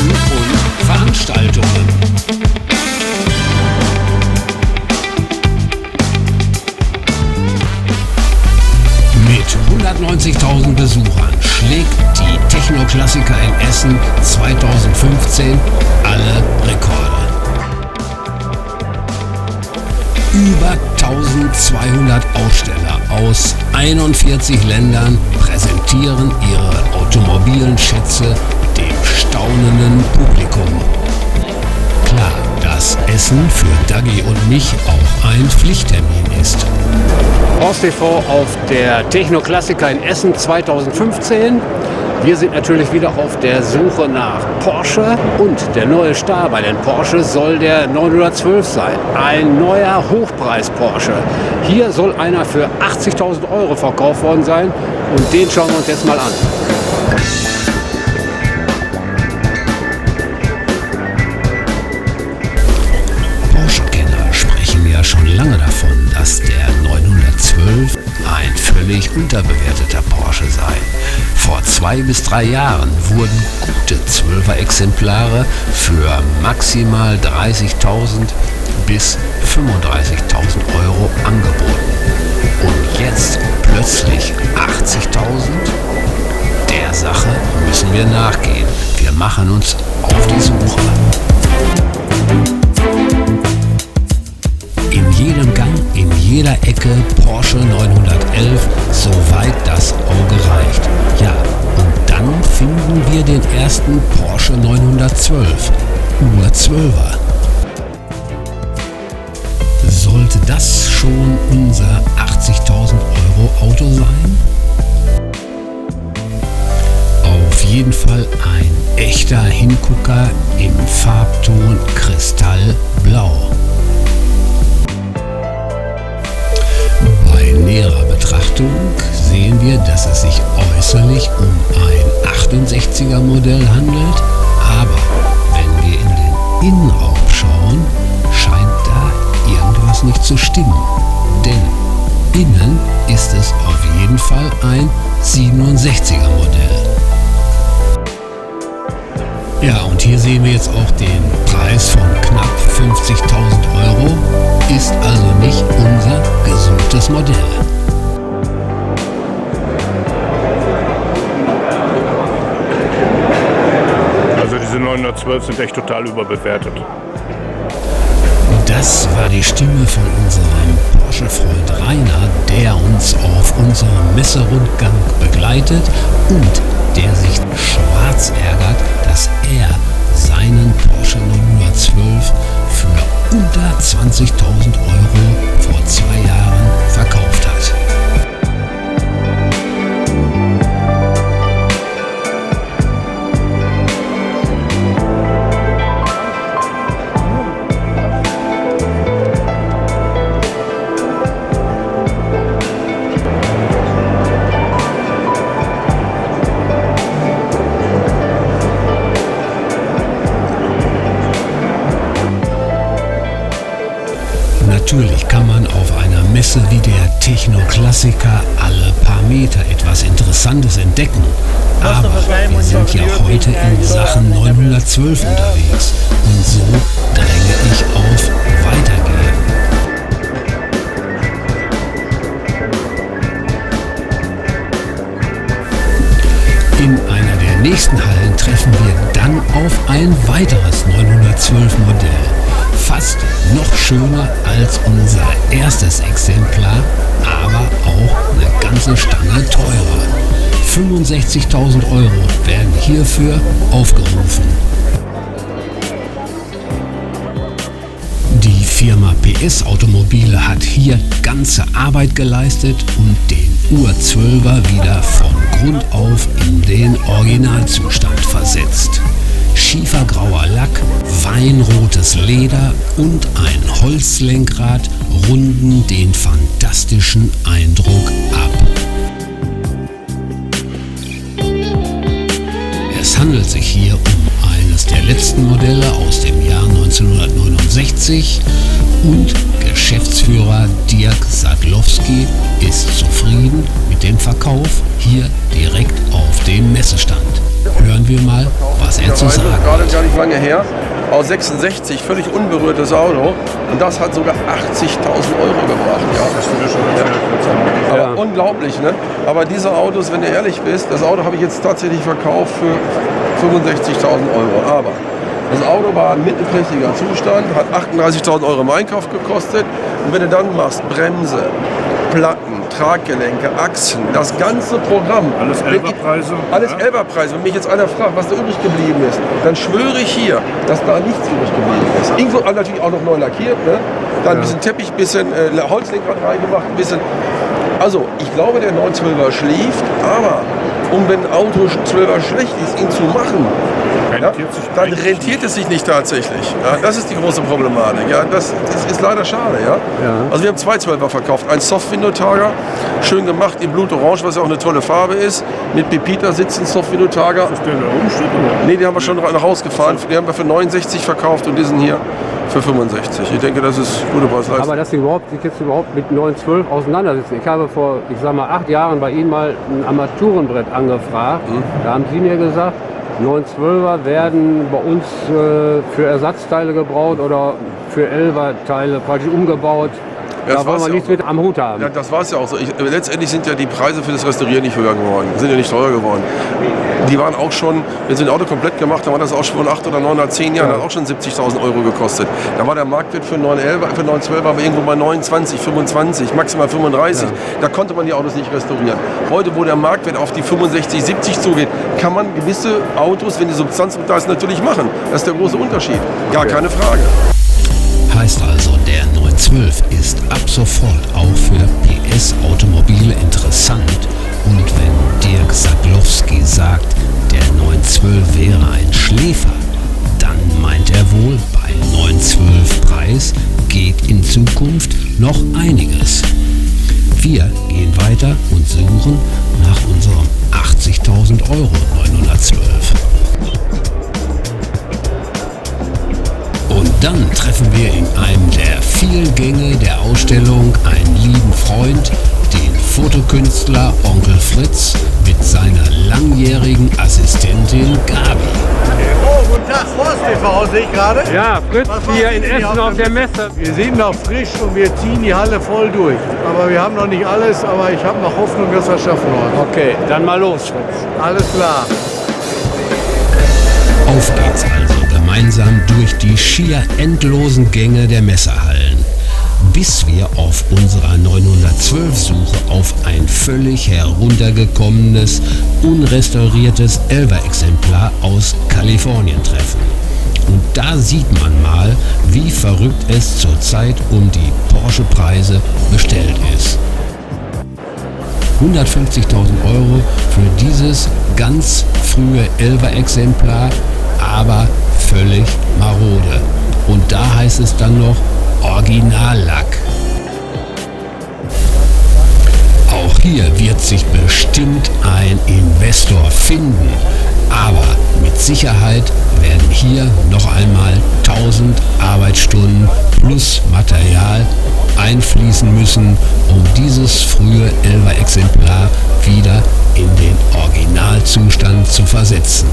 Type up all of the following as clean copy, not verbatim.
Messen und Veranstaltungen. Mit 190.000 Besuchern schlägt die Techno-Klassiker in Essen 2015 alle Rekorde. Über 1200 Aussteller aus 41 Ländern präsentieren ihre automobilen Schätze dem staunenden Publikum. Klar, dass Essen für Dagi und mich auch ein Pflichttermin ist. Horst TV auf der Techno-Klassiker in Essen 2015. Wir sind natürlich wieder auf der Suche nach Porsche und der neue Star bei den Porsche soll der 912 sein. Ein neuer Hochpreis-Porsche. Hier soll einer für 80.000 Euro verkauft worden sein und den schauen wir uns jetzt mal an. Porsche-Kenner sprechen ja schon lange davon, dass der 912 ein völlig unterbewerteter Porsche sei. Vor 2 bis 3 Jahren wurden gute 12er Exemplare für maximal 30.000 bis 35.000 Euro angeboten. Und jetzt plötzlich 80.000? Der Sache müssen wir nachgehen. Wir machen uns auf die Suche. In jedem Gang, in jeder Ecke Porsche 911, soweit das Auge reicht. Ja, und dann finden wir den ersten Porsche 912, Ur-12er. Sollte das schon unser 80.000 Euro Auto sein? Auf jeden Fall ein echter Hingucker im Farbton Kristallblau. Bei näherer Betrachtung sehen wir, dass es sich äußerlich um ein 68er Modell handelt, aber wenn wir in den Innenraum schauen, scheint da irgendwas nicht zu stimmen. Denn innen ist es auf jeden Fall ein 67er Modell. Ja, und hier sehen wir jetzt auch den Preis von knapp 50.000 Euro. Ist also nicht unser gesuchtes Modell. Also diese 912 sind echt total überbewertet. Das war die Stimme von unserem Porsche-Freund Rainer, der uns auf unserem Messerundgang begleitet und der sich schwarz ärgert, dass er seinen Porsche 912 für unter 20.000 Euro vor 2 Jahren verkauft hat. Natürlich kann man auf einer Messe wie der Techno-Klassiker alle paar Meter etwas Interessantes entdecken. Aber wir sind ja heute in Sachen 912 unterwegs. Und so dränge ich auf Weitergehen. In einer der nächsten Hallen treffen wir dann auf ein weiteres 912 Modell. Fast noch schöner als unser erstes Exemplar, aber auch eine ganze Stange teurer. 65.000 Euro werden hierfür aufgerufen. Die Firma PS Automobile hat hier ganze Arbeit geleistet und den Ur-12er wieder von Grund auf in den Originalzustand versetzt. Schiefergrauer Lack, weinrotes Leder und ein Holzlenkrad runden den fantastischen Eindruck ab. Es handelt sich hier um eines der letzten Modelle aus dem Jahr 1969 und Geschäftsführer Dirk Sadlowski ist zufrieden mit dem Verkauf hier direkt auf dem Messestand. Hören wir mal, was er zu sagen Gerade hat. gar nicht lange her, aus 66, völlig unberührtes Auto. Und das hat sogar 80.000 Euro gebracht. Ja. Das würde schon Aber unglaublich, ne? Aber diese Autos, wenn du ehrlich bist, das Auto habe ich jetzt tatsächlich verkauft für 65.000 Euro. Aber das Auto war in mittelprächtiger Zustand, hat 38.000 Euro im Einkauf gekostet. Und wenn du dann machst, Bremse, Platten, Traggelenke, Achsen, das ganze Programm. Alles Elferpreise. Alles Elferpreise. Wenn mich jetzt einer fragt, was da übrig geblieben ist, dann schwöre ich hier, dass da nichts übrig geblieben ist. Irgendwo natürlich auch noch neu lackiert, ne? Dann ein bisschen Teppich, ein bisschen Holzlenkrad reingemacht, ein bisschen. Also, ich glaube, der 912er schläft, aber wenn ein Auto 12er schlecht ist, ihn zu machen, dann rentiert es sich nicht tatsächlich. Ja, das ist die große Problematik. Ja, das ist leider schade. Ja? Also wir haben 2 12er verkauft. Ein Soft-Window-Tager, schön gemacht in Blutorange, was ja auch eine tolle Farbe ist. Mit Pepita-Sitzen, Soft-Window-Tager. Ist der da oben steht, oder? Nee, die haben wir schon nach Hause gefahren. Die haben wir für 69 verkauft und diesen hier für 65. Ich denke, das ist gute Preis-Leistung. Aber dass Sie sich jetzt überhaupt mit 912 auseinandersetzen. Ich habe vor, 8 Jahren bei Ihnen mal ein Armaturenbrett angefragt. Da haben Sie mir gesagt, 912er werden bei uns für Ersatzteile gebaut oder für 11er Teile praktisch umgebaut. Ja, da wollen wir nichts mit am Hut haben. Ja, das war es ja auch so. Letztendlich sind ja die Preise für das Restaurieren nicht höher geworden. Sind ja nicht teurer geworden. Die waren auch schon, wenn sie ein Auto komplett gemacht haben, war das auch schon von 8 oder 9 oder 10 Jahren, hat auch schon 70.000 Euro gekostet. Da war der Marktwert für 912 aber irgendwo bei 29, 25, maximal 35. Da konnte man die Autos nicht restaurieren. Heute, wo der Marktwert auf die 65, 70 zugeht, kann man gewisse Autos, wenn die Substanz da ist, natürlich machen. Das ist der große Unterschied. Gar keine Frage. Heißt also, der 912 ist ab sofort auch für PS-Automobile interessant. Und wenn Dirk Saglowski sagt, der 912 wäre ein Schläfer, dann meint er wohl, bei 912 Preis geht in Zukunft noch einiges. Wir gehen weiter und suchen nach unserem 80.000 Euro 912. Und dann treffen wir in einem der vielen Gänge der Ausstellung einen lieben Freund, den Fotokünstler Onkel Fritz mit seiner langjährigen Assistentin Gabi. Oh, guten Tag, Forst TV, sehe ich gerade. Ja, Fritz hier in Essen auf der Messe. Wir sind noch frisch und wir ziehen die Halle voll durch. Aber wir haben noch nicht alles, aber ich habe noch Hoffnung, dass wir es schaffen heute. Okay, dann mal los, Fritz. Alles klar. Auf geht's also gemeinsam durch die schier endlosen Gänge der Messehallen, bis wir auf unserer 912-Suche auf ein völlig heruntergekommenes, unrestauriertes 11er-Exemplar aus Kalifornien treffen. Und da sieht man mal, wie verrückt es zurzeit um die Porsche-Preise bestellt ist. 150.000 Euro für dieses ganz frühe 11er-Exemplar, aber völlig marode. Und da heißt es dann noch Originallack. Auch hier wird sich bestimmt ein Investor finden, aber mit Sicherheit werden hier noch einmal 1000 Arbeitsstunden plus Material einfließen müssen, um dieses frühe 11er-Exemplar wieder in den Originalzustand zu versetzen.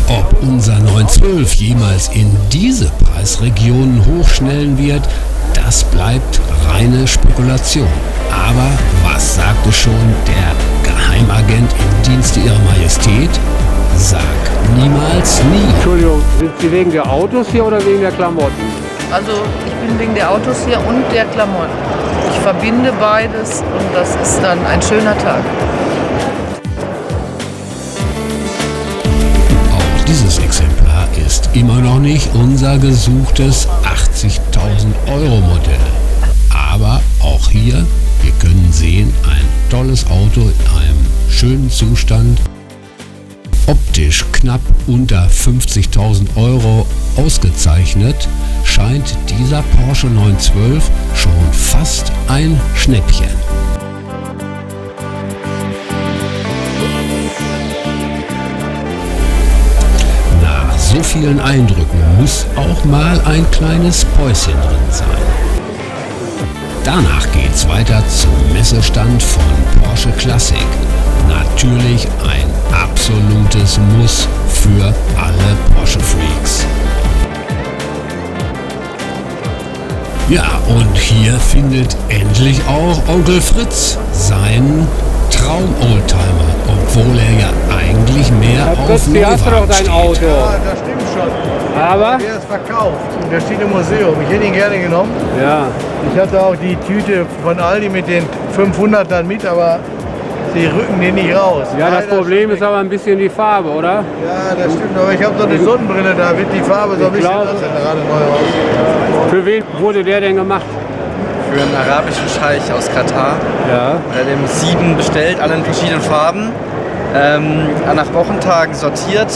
Ob unser 912 jemals in diese Preisregionen hochschnellen wird, das bleibt reine Spekulation. Aber was sagte schon der Geheimagent im Dienste Ihrer Majestät? Sag niemals nie. Entschuldigung, sind Sie wegen der Autos hier oder wegen der Klamotten? Also ich bin wegen der Autos hier und der Klamotten. Ich verbinde beides und das ist dann ein schöner Tag. Auch dieses Exemplar ist immer noch nicht unser gesuchtes 80.000 Euro Modell. Aber auch hier, wir können sehen, ein tolles Auto in einem schönen Zustand. Optisch knapp unter 50.000 Euro ausgezeichnet, scheint dieser Porsche 912 schon fast ein Schnäppchen. Nach so vielen Eindrücken muss auch mal ein kleines Päuschen drin sein. Danach geht's weiter zum Messestand von Porsche Classic. Natürlich ein absolutes Muss für alle Porsche-Freaks. Ja, und hier findet endlich auch Onkel Fritz seinen Traum-Oldtimer, obwohl er ja eigentlich mehr Herr auf Fritz, hier hast du doch Neuwagen dein steht. Auto. Ja, das stimmt schon. Aber? Der ist verkauft und der steht im Museum. Ich hätte ihn gerne genommen. Ja. Ich hatte auch die Tüte von Aldi mit den 500ern mit, aber sie rücken den nicht raus. Ja, das Leider Problem schon ist aber ein bisschen die Farbe, oder? weg. Ja, das stimmt, aber ich habe so eine Sonnenbrille, da wird die Farbe so ein bisschen glaube- gerade neu raus. Für wen wurde der denn gemacht? Für einen arabischen Scheich aus Katar. Ja. Er hat eben 7 bestellt, alle in verschiedenen Farben. Nach Wochentagen sortiert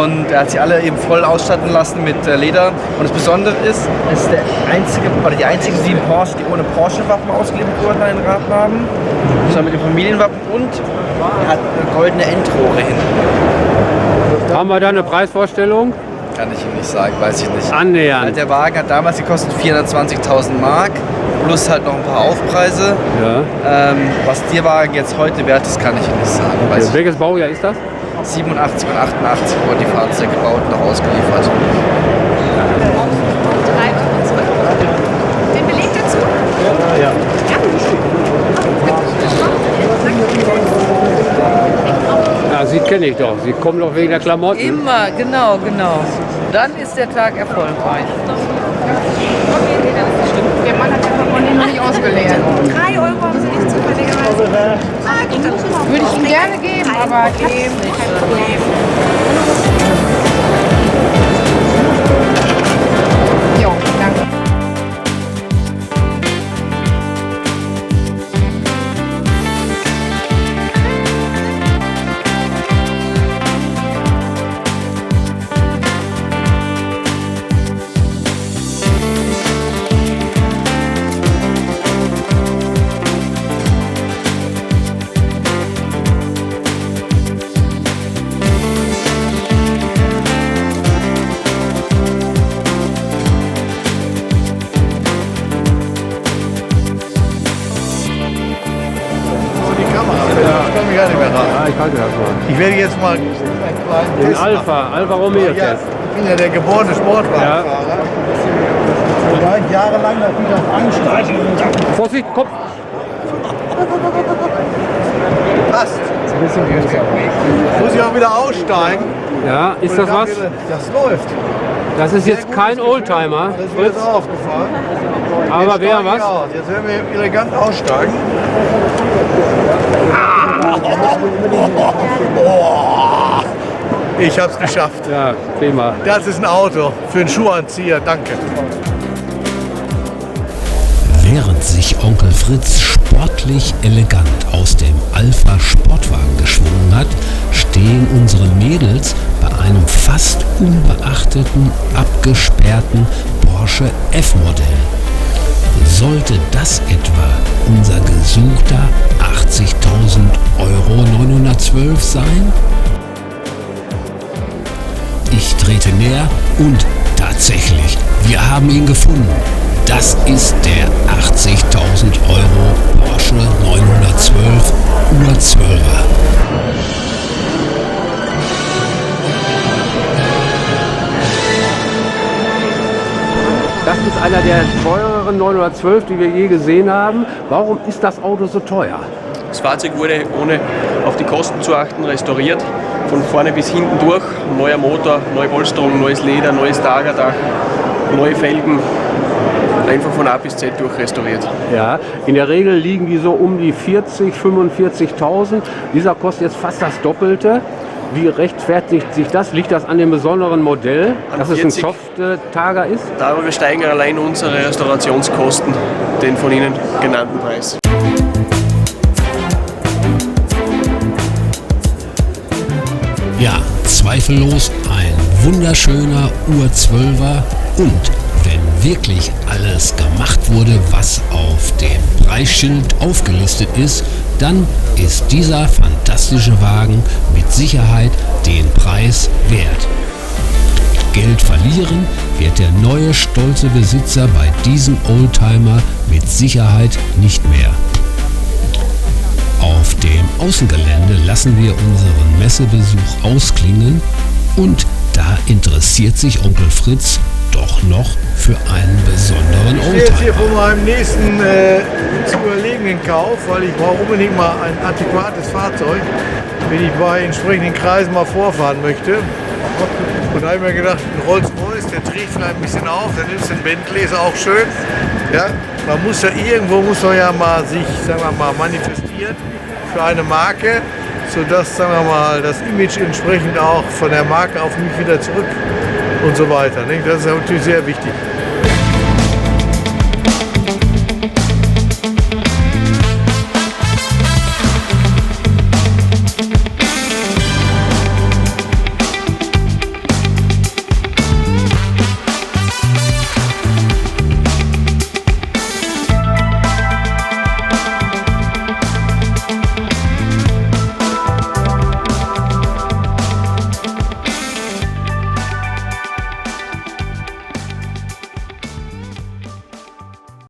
und er hat sie alle eben voll ausstatten lassen mit Leder. Und das Besondere ist, es ist der einzige, oder die einzigen 7 Porsche, die ohne Porsche-Wappen ausgeliefert wurden an den Radnamen, sondern mit dem Familienwappen, und er hat eine goldene Endrohre hinten. Haben wir da eine Preisvorstellung? Kann ich Ihnen nicht sagen, weiß ich nicht. Annähernd. Der Wagen hat damals gekostet 420.000 Mark, plus halt noch ein paar Aufpreise. Ja. Was der Wagen jetzt heute wert ist, kann ich Ihnen nicht sagen. Weiß ich. Welches Baujahr ist das? 87 und 88 wurden die Fahrzeuge gebaut und noch ausgeliefert. Den Beleg dazu? Ja. Ja, sie kenne ich doch. Sie kommen doch wegen der Klamotten. Immer, genau. Dann ist der Tag erfolgreich. Der Mann hat ja von noch nicht ausgeleert. 3 Euro haben Sie nicht zufälligerweise. Ah, gut, dann würde ich Ihnen gerne geben, aber kein Problem. Jo, danke. Die Kamera, ich komme gar nicht mehr ran. Ja, ich halte das mal. Ich werde jetzt mal einen kleinen Den Test machen. Alfa Romeo Ja, Test. ich bin ja der geborene Sportwagenfahrer. Und da ich jahrelang natürlich auf Ansteigen Vorsicht, Kopf. passt. Muss ich auch wieder aussteigen. Ja, ist Und das dann was? wieder- Das läuft. Das ist jetzt Sehr kein gutes Oldtimer, Das ist mir Fritz, jetzt aufgefallen. aber Jetzt wäre steige ich was. aus. Jetzt werden wir elegant aussteigen. Ich hab's geschafft. Ja, prima. Das ist ein Auto für einen Schuhanzieher. Danke. Während sich Onkel Fritz sportlich elegant aus dem Alpha Sportwagen geschwungen hat, stehen unsere Mädels bei einem fast unbeachteten, abgesperrten Porsche F-Modell. Sollte das etwa unser gesuchter 80.000 Euro 912 sein? Ich trete näher und tatsächlich, wir haben ihn gefunden. Das ist der 80.000 Euro Porsche 912 Ur-12er. Das ist einer der teureren 912, die wir je gesehen haben. Warum ist das Auto so teuer? Das Fahrzeug wurde, ohne auf die Kosten zu achten, restauriert. Von vorne bis hinten durch. Neuer Motor, neue Polsterung, neues Leder, neues Tagerdach, neue Felgen. Einfach von A bis Z durch restauriert. Ja, in der Regel liegen die so um die 40.000, 45.000. Dieser kostet jetzt fast das Doppelte. Wie rechtfertigt sich das? Liegt das an dem besonderen Modell, An dass es ein 40. Soft-Tager ist? Darüber steigen allein unsere Restaurationskosten den von Ihnen genannten Preis. Ja, zweifellos ein wunderschöner Ur-12er und wenn wirklich alles gemacht wurde, was auf dem Preisschild aufgelistet ist, dann ist dieser fantastische Wagen mit Sicherheit den Preis wert. Geld verlieren wird der neue stolze Besitzer bei diesem Oldtimer mit Sicherheit nicht mehr. Außengelände lassen wir unseren Messebesuch ausklingen und da interessiert sich Onkel Fritz doch noch für einen besonderen Ich stehe jetzt hier vor Oldtimer. Meinem nächsten zu überlegenen Kauf, weil ich brauche unbedingt mal ein antiquates Fahrzeug, wenn ich bei entsprechenden Kreisen mal vorfahren möchte. Und da habe ich mir gedacht, ein Rolls-Royce, der trägt vielleicht ein bisschen auf, dann nimmst du einen Bentley, ist auch schön. Ja, man muss ja irgendwo ja mal sich, sagen wir mal, manifestieren für eine Marke, sodass, sagen wir mal, das Image entsprechend auch von der Marke auf mich wieder zurück und so weiter. Nicht? Das ist natürlich sehr wichtig.